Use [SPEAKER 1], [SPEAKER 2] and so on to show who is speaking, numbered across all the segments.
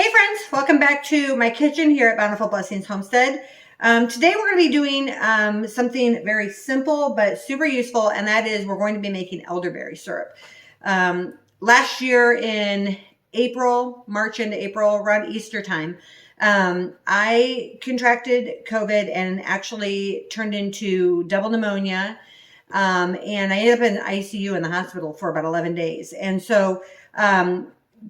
[SPEAKER 1] Hey friends, welcome back to my kitchen here at Bountiful Blessings Homestead. Today we're going to be doing something very simple but super useful, and that is we're going to be making elderberry syrup. Last year in March into April, around Easter time, I contracted COVID and actually turned into double pneumonia, and I ended up in ICU in the hospital for about 11 days. And so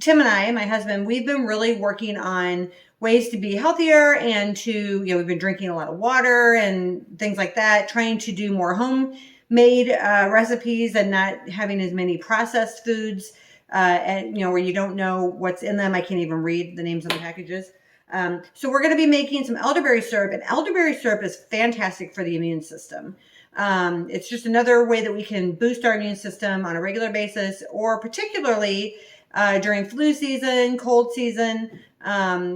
[SPEAKER 1] Tim and I, my husband, we've been really working on ways to be healthier and to, we've been drinking a lot of water and things like that, trying to do more homemade recipes and not having as many processed foods, and, where you don't know what's in them. I can't even read the names of the packages. So we're going to be making some elderberry syrup, and elderberry syrup is fantastic for the immune system. It's just another way that we can boost our immune system on a regular basis, or particularly during flu season, cold season.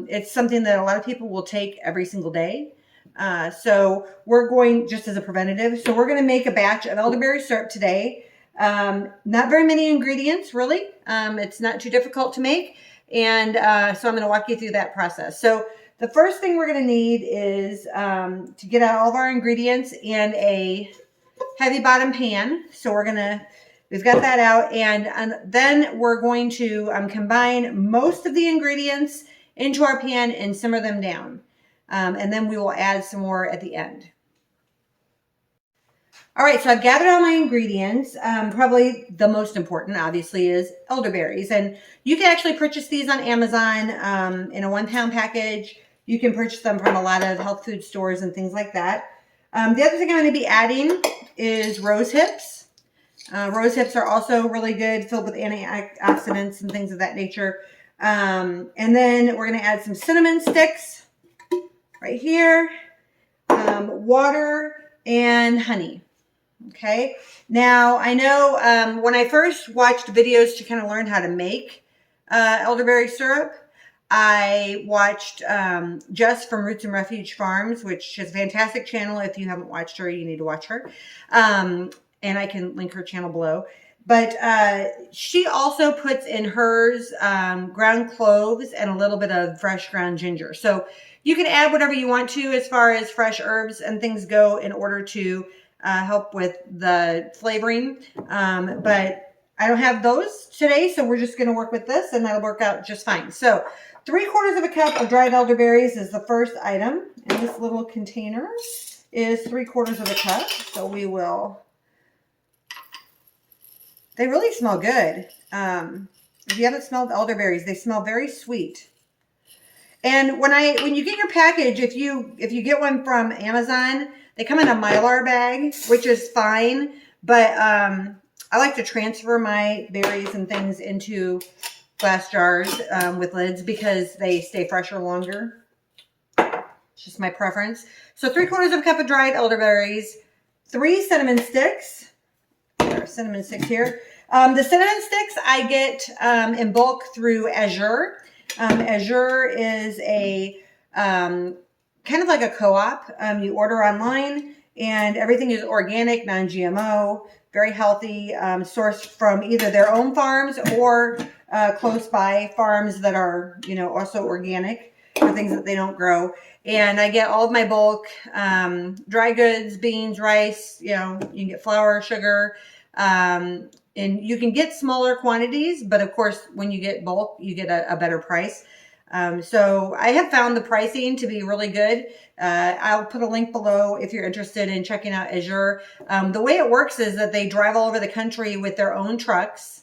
[SPEAKER 1] It's something that a lot of people will take every single day. So we're going just as a preventative. So we're going to make a batch of elderberry syrup today. Not very many ingredients, really. It's not too difficult to make. And so I'm going to walk you through that process. So the first thing we're going to need is to get out all of our ingredients in a heavy bottom pan. So we've got that out, and then we're going to combine most of the ingredients into our pan and simmer them down. And then we will add some more at the end. All right, so I've gathered all my ingredients. Probably the most important, obviously, is elderberries. And you can actually purchase these on Amazon in a 1-pound package. You can purchase them from a lot of health food stores and things like that. The other thing I'm going to be adding is rose hips. Rose hips are also really good, filled with antioxidants and things of that nature. And then we're going to add some cinnamon sticks right here, water, and honey. Okay. Now, I know when I first watched videos to kind of learn how to make elderberry syrup, I watched Jess from Roots and Refuge Farms, which is a fantastic channel. If you haven't watched her, you need to watch her. And I can link her channel below. But she also puts in hers ground cloves and a little bit of fresh ground ginger. So you can add whatever you want to as far as fresh herbs and things go in order to help with the flavoring. But I don't have those today, so we're just going to work with this, and that'll work out just fine. So 3/4 of a cup of dried elderberries is the first item. And this little container is 3/4 of a cup. So we will... They really smell good. If you haven't smelled elderberries, they smell very sweet. And when you get your package, if you get one from Amazon, they come in a Mylar bag, which is fine. But I like to transfer my berries and things into glass jars with lids because they stay fresher longer. It's just my preference. So 3/4 of a cup of dried elderberries, 3 cinnamon sticks. There are cinnamon sticks here. The cinnamon sticks I get in bulk through Azure. Azure is a kind of like a co-op. You order online, and everything is organic, non-GMO, very healthy, sourced from either their own farms or close by farms that are, also organic for things that they don't grow. And I get all of my bulk, dry goods, beans, rice, you can get flour, sugar, and you can get smaller quantities, but of course, when you get bulk, you get a better price. So I have found the pricing to be really good. I'll put a link below if you're interested in checking out Azure. The way it works is that they drive all over the country with their own trucks,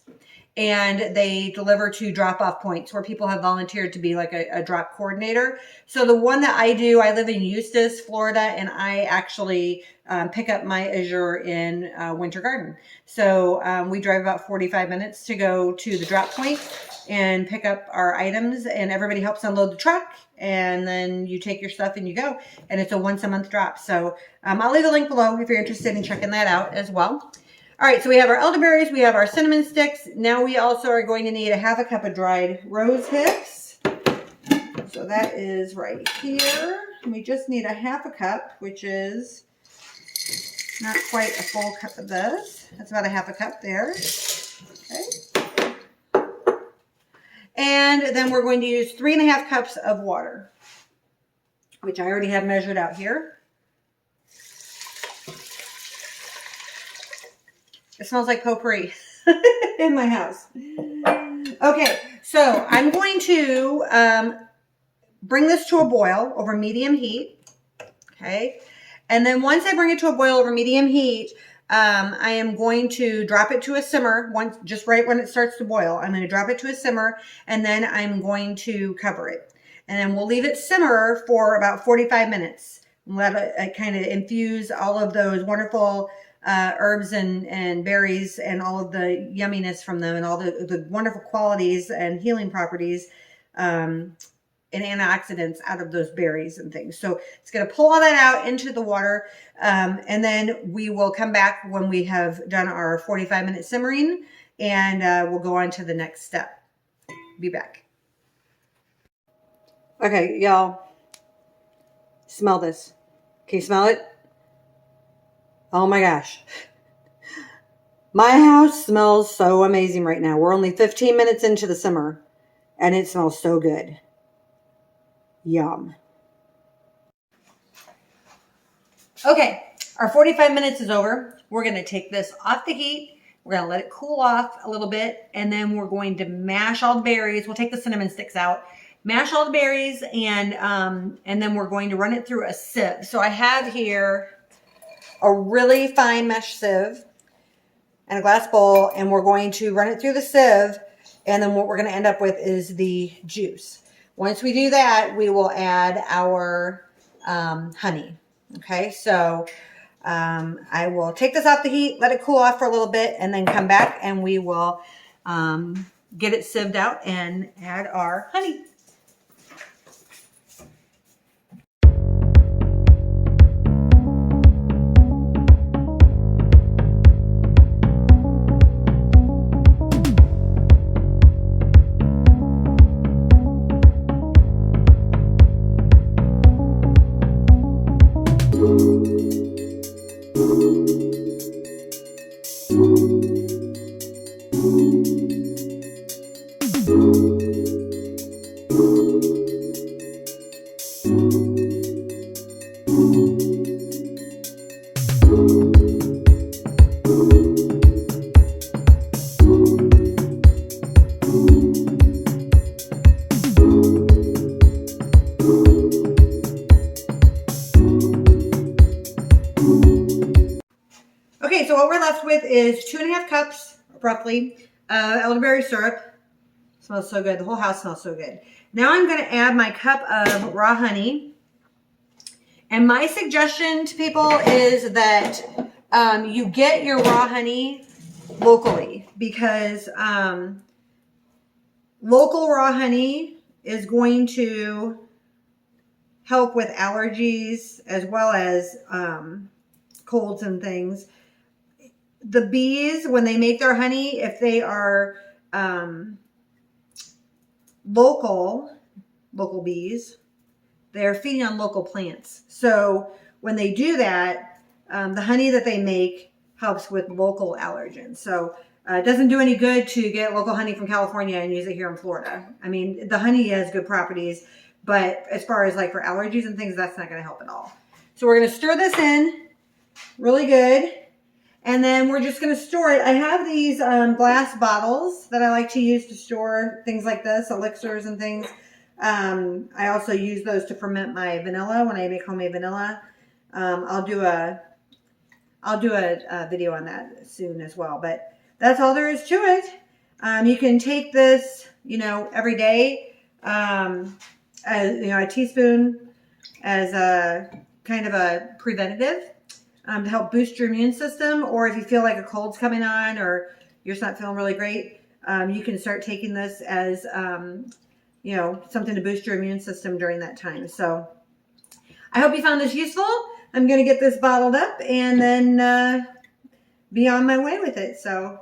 [SPEAKER 1] and they deliver to drop-off points where people have volunteered to be like a drop coordinator. So the one that I do, I live in Eustis, Florida, and I actually pick up my Azure in Winter Garden. So we drive about 45 minutes to go to the drop point and pick up our items, and everybody helps unload the truck, and then you take your stuff and you go. And it's a once-a-month drop. So I'll leave a link below if you're interested in checking that out as well. All right, so we have our elderberries, we have our cinnamon sticks. Now we also are going to need a 1/2 cup of dried rose hips. So that is right here. We just need a 1/2 cup, which is not quite a full cup of this. That's about a 1/2 cup there. Okay. And And then we're going to use 3.5 cups of water, which I already have measured out here. It smells like potpourri in my house. Okay, so I'm going to bring this to a boil over medium heat. Okay, and then once I bring it to a boil over medium heat, I am going to drop it to a simmer just right when it starts to boil. I'm going to drop it to a simmer, and then I'm going to cover it. And then we'll leave it simmer for about 45 minutes. Let it kind of infuse all of those wonderful herbs and berries and all of the yumminess from them and all the wonderful qualities and healing properties and antioxidants out of those berries and things. So it's going to pull all that out into the water. And then we will come back when we have done our 45-minute simmering, and we'll go on to the next step. Be back. Okay, y'all, smell this. Can you smell it? Oh my gosh. My house smells so amazing right now. We're only 15 minutes into the simmer, and it smells so good. Yum. Okay, our 45 minutes is over. We're going to take this off the heat. We're going to let it cool off a little bit, and then we're going to mash all the berries. We'll take the cinnamon sticks out, mash all the berries, and then we're going to run it through a sieve. So I have here a really fine mesh sieve and a glass bowl, and we're going to run it through the sieve, and then what we're going to end up with is the juice. Once we do that, we will add our honey. Okay, so I will take this off the heat, let it cool off for a little bit, and then come back and we will get it sieved out and add our honey. Okay, so what we're left with is 2.5 cups, roughly, elderberry syrup. Smells so good. The whole house smells so good. Now I'm going to add my cup of raw honey. And my suggestion to people is that you get your raw honey locally, because local raw honey is going to help with allergies as well as colds and things. The bees, when they make their honey, if they are local bees, they're feeding on local plants. So when they do that, the honey that they make helps with local allergens. So it doesn't do any good to get local honey from California and use it here in Florida. I mean, the honey has good properties, but as far as like for allergies and things, that's not going to help at all. So we're going to stir this in really good. And then we're just going to store it. I have these glass bottles that I like to use to store things like this, elixirs and things. I also use those to ferment my vanilla when I make homemade vanilla. I'll do a video on that soon as well. But that's all there is to it. You can take this, every day, as a teaspoon as a kind of a preventative. To help boost your immune system, or if you feel like a cold's coming on or you're just not feeling really great, you can start taking this as, something to boost your immune system during that time. So I hope you found this useful. I'm going to get this bottled up and then be on my way with it. So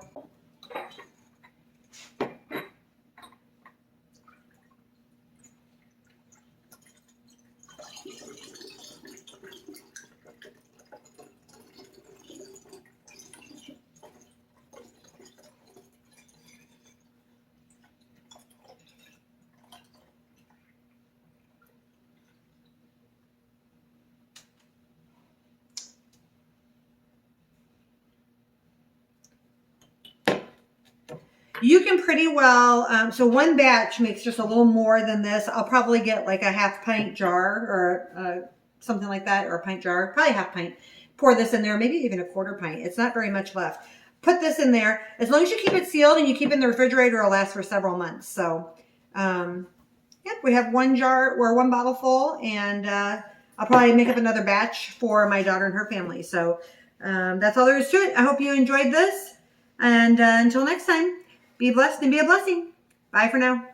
[SPEAKER 1] You can pretty well, so one batch makes just a little more than this. I'll probably get like a half pint jar or something like that, or a pint jar, probably half pint. Pour this in there, maybe even a quarter pint. It's not very much left. Put this in there. As long as you keep it sealed and you keep it in the refrigerator, it'll last for several months. So, yep, we have one jar or one bottle full, and I'll probably make up another batch for my daughter and her family. So that's all there is to it. I hope you enjoyed this. And until next time, be blessed and be a blessing. Bye for now.